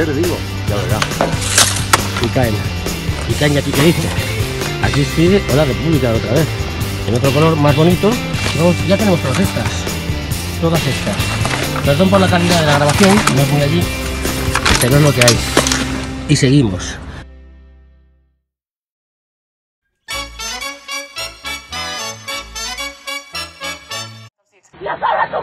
te digo. Ya verás. Y caen ya aquí que dice. Aquí sigue Hola República otra vez. En otro color más bonito. Ya tenemos todas estas. Perdón por la calidad de la grabación, no es muy allí, pero es lo que hay. Y seguimos. ¡Ya sale tu